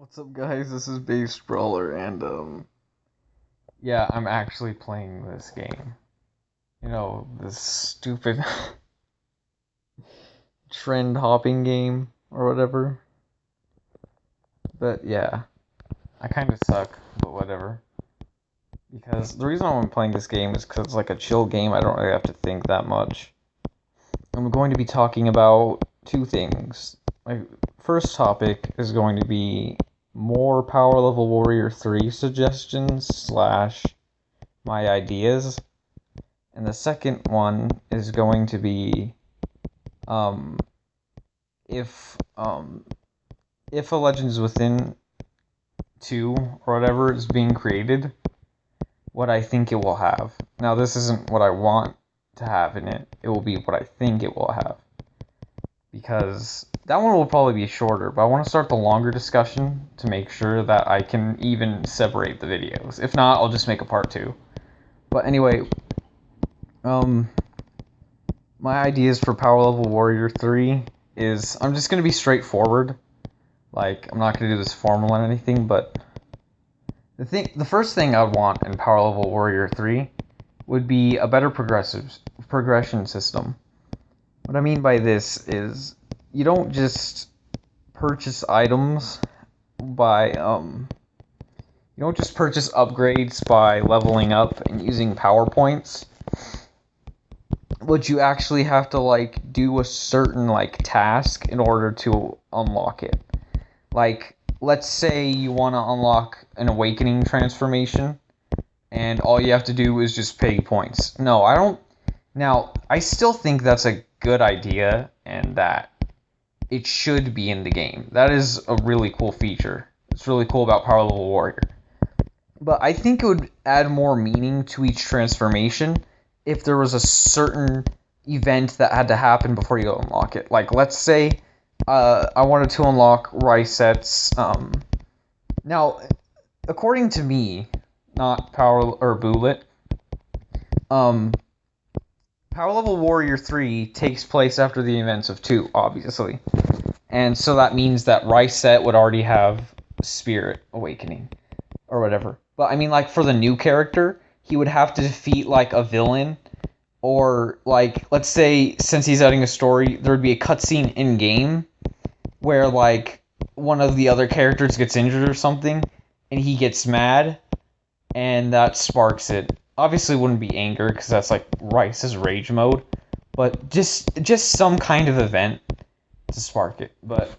What's up, guys? This is Base Brawler, and yeah, I'm actually playing this game. This stupid trend hopping game or whatever. But yeah, I kind of suck, but whatever. Because the reason I'm playing this game is because it's like a chill game. I don't really have to think that much. I'm going to be talking about two things. My first topic is going to be more Power Level Warrior 3 suggestions slash my ideas. And the second one is going to be um, if um, if a Legends Within 2 or whatever is being created, what I think it will have. Now, this isn't what I want to have in it. It will be what I think it will have. Because that one will probably be shorter, but I want to start the longer discussion to make sure that I can even separate the videos. If not, I'll just make a part 2. But anyway, my ideas for Power Level Warrior 3 is I'm just going to be straightforward. Like, I'm not going to do this formal or anything, but the first thing I'd want in Power Level Warrior 3 would be a better progression system. What I mean by this is you don't just purchase items by you don't just purchase upgrades by leveling up and using power points. But you actually have to do a certain task in order to unlock it. Like, let's say you want to unlock an awakening transformation and all you have to do is just pay points. No, I don't. Now, I still think that's a good idea and that it should be in the game. That is a really cool feature. It's really cool about Power Level Warrior. But I think it would add more meaning to each transformation if there was a certain event that had to happen before you unlock it. Like, let's say I wanted to unlock Ryset's. Now, according to me, not Power or Bullet, Power Level Warrior 3 takes place after the events of 2, obviously. And so that means that Ryset would already have Spirit Awakening, or whatever. But I mean, for the new character, he would have to defeat, a villain, or, let's say, since he's adding a story, there would be a cutscene in-game, where, one of the other characters gets injured or something, and he gets mad, and that sparks it. Obviously, it wouldn't be anger, because that's, Rice's rage mode, but just some kind of event to spark it. But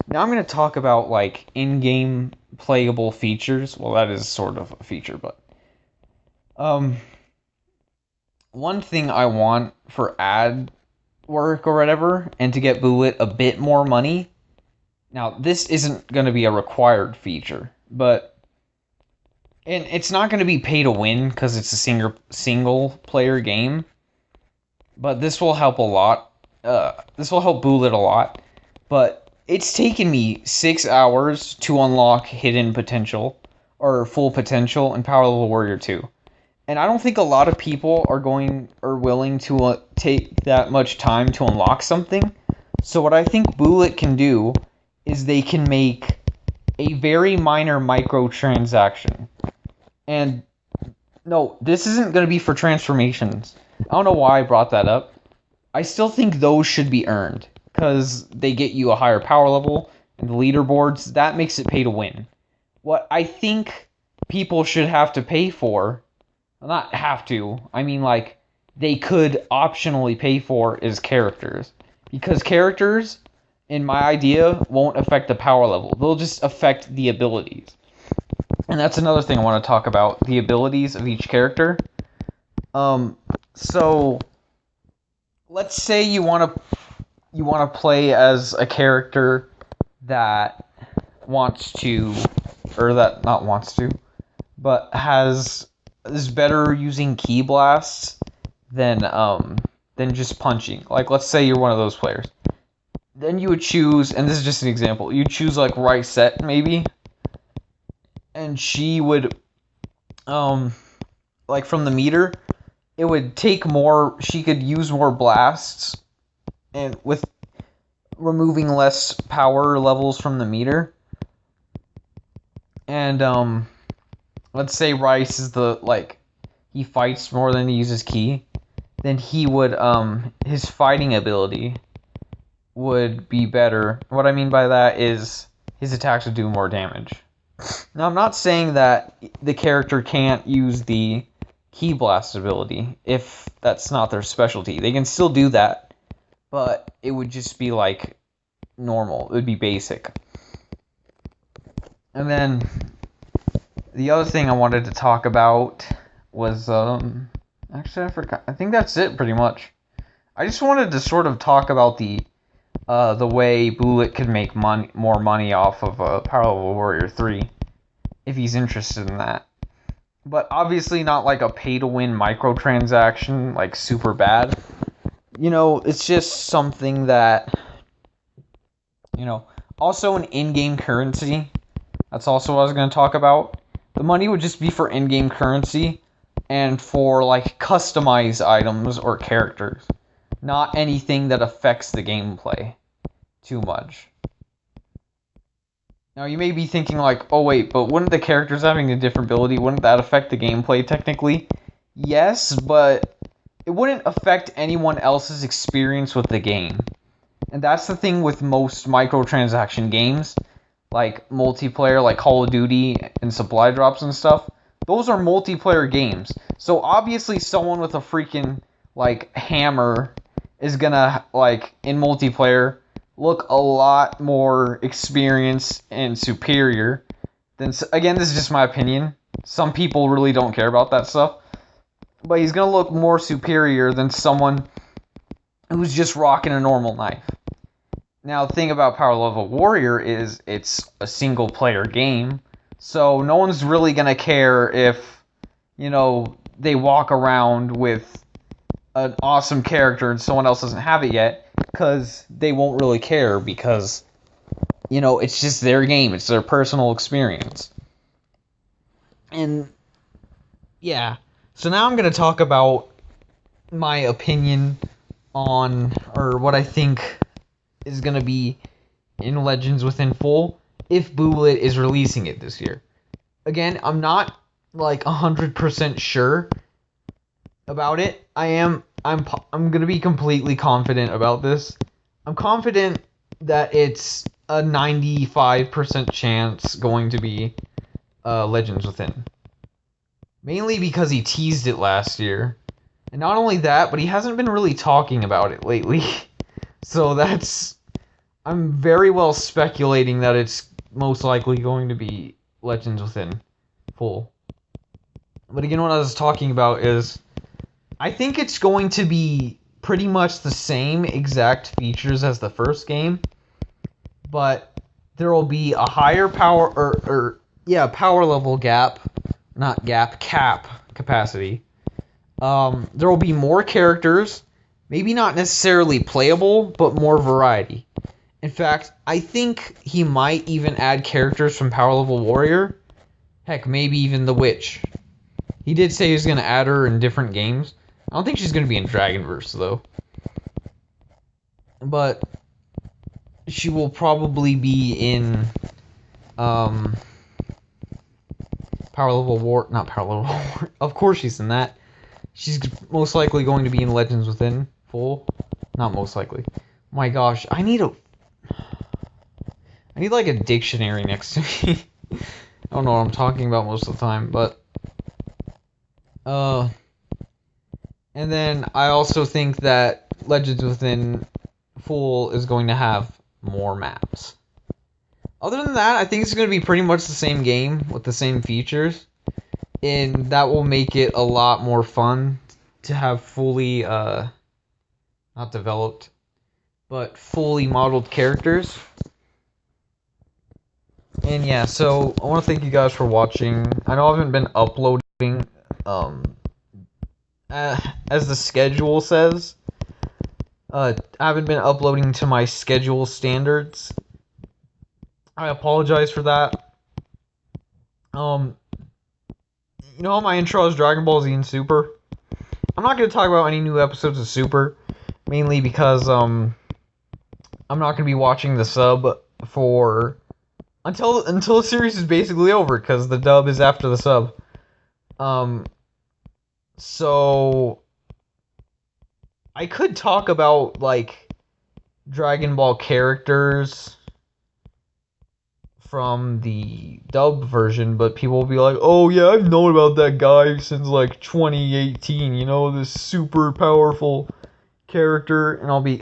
now I'm going to talk about, in-game playable features. Well, that is sort of a feature, but one thing I want for ad work or whatever, and to get Bullet a bit more money. Now, this isn't going to be a required feature, but and it's not going to be pay to win because it's a single player game. But this will help a lot. This will help Bullet a lot. But it's taken me 6 hours to unlock hidden potential or full potential in Power Level Warrior 2. And I don't think a lot of people are willing to take that much time to unlock something. So what I think Bullet can do is they can make a very minor microtransaction. And no, this isn't going to be for transformations. I don't know why I brought that up. I still think those should be earned because they get you a higher power level and the leaderboards. That makes it pay to win. What I think people should have to pay for, not have to, I mean they could optionally pay for is characters. Because characters, in my idea, won't affect the power level. They'll just affect the abilities. And that's another thing I want to talk about, the abilities of each character. So let's say you want to play as a character that wants to, or that not wants to, but is better using ki blasts than just punching. Like, let's say you're one of those players. Then you would choose, and this is just an example, you choose Ryset maybe, and she would from the meter, it would take more, she could use more blasts and with removing less power levels from the meter. and let's say Rice is he fights more than he uses ki, then he would his fighting ability would be better. What I mean by that is his attacks would do more damage. Now, I'm not saying that the character can't use the Ki Blast ability if that's not their specialty. They can still do that, but it would just be like normal. It would be basic. And then the other thing I wanted to talk about was actually I forgot. I think that's it pretty much. I just wanted to sort of talk about the way Bullet could make more money off of Power Level Warrior 3 if he's interested in that. But obviously not like a pay-to-win microtransaction, like super bad. It's just something that, also an in-game currency. That's also what I was going to talk about. The money would just be for in-game currency and for like customized items or characters. Not anything that affects the gameplay too much. Now, you may be thinking like, oh wait, but wouldn't the characters having a different ability, wouldn't that affect the gameplay technically? Yes, but it wouldn't affect anyone else's experience with the game. And that's the thing with most microtransaction games, like multiplayer, like Call of Duty and supply drops and stuff. Those are multiplayer games. So obviously someone with a freaking, like, hammer is gonna, like, in multiplayer, look a lot more experienced and superior than... Again, this is just my opinion. Some people really don't care about that stuff. But he's gonna look more superior than someone who's just rocking a normal knife. Now, the thing about Power Level Warrior is it's a single-player game, so no one's really gonna care if, they walk around with an awesome character and someone else doesn't have it yet, because they won't really care, because, it's just their game, it's their personal experience. And, yeah. So now I'm gonna talk about my opinion on, or what I think is going to be in Legends Within Full if Bullet is releasing it this year. Again, I'm not like 100% sure about it. I'm going to be completely confident about this. I'm confident that it's a 95% chance going to be Legends Within. Mainly because he teased it last year. And not only that, but he hasn't been really talking about it lately. So I'm very well speculating that it's most likely going to be Legends Within Full. But again, what I was talking about is, I think it's going to be pretty much the same exact features as the first game, but there will be a higher power, power level cap capacity. There will be more characters, maybe not necessarily playable, but more variety. In fact, I think he might even add characters from Power Level Warrior. Heck, maybe even the Witch. He did say he was going to add her in different games. I don't think she's going to be in Dragonverse, though. But she will probably be in Power Level War... Not Power Level War. Of course she's in that. She's most likely going to be in Legends Within Full. Not most likely. My gosh, I need like a dictionary next to me. I don't know what I'm talking about most of the time, but and then I also think that Legends Within Full is going to have more maps. Other than that, I think it's going to be pretty much the same game with the same features, and that will make it a lot more fun to have fully not developed, but fully modeled characters. And yeah, so I want to thank you guys for watching. I know I haven't been uploading as the schedule says. I haven't been uploading to my schedule standards. I apologize for that. My intro is Dragon Ball Z and Super. I'm not going to talk about any new episodes of Super, mainly because I'm not going to be watching the sub for until the series is basically over, because the dub is after the sub. So I could talk about like Dragon Ball characters from the dub version, but people will be like, "Oh yeah, I've known about that guy since like 2018. You know, this super powerful character," and I'll be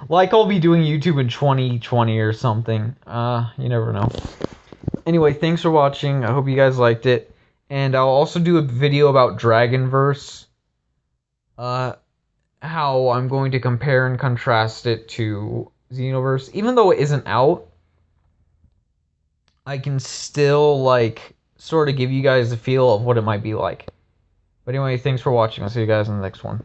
I'll be doing YouTube in 2020 or something. You never know. Anyway, thanks for watching. I hope you guys liked it. And I'll also do a video about Dragonverse. How I'm going to compare and contrast it to Xenoverse. Even though it isn't out, I can still, like, sort of give you guys a feel of what it might be like. But anyway, thanks for watching. I'll see you guys in the next one.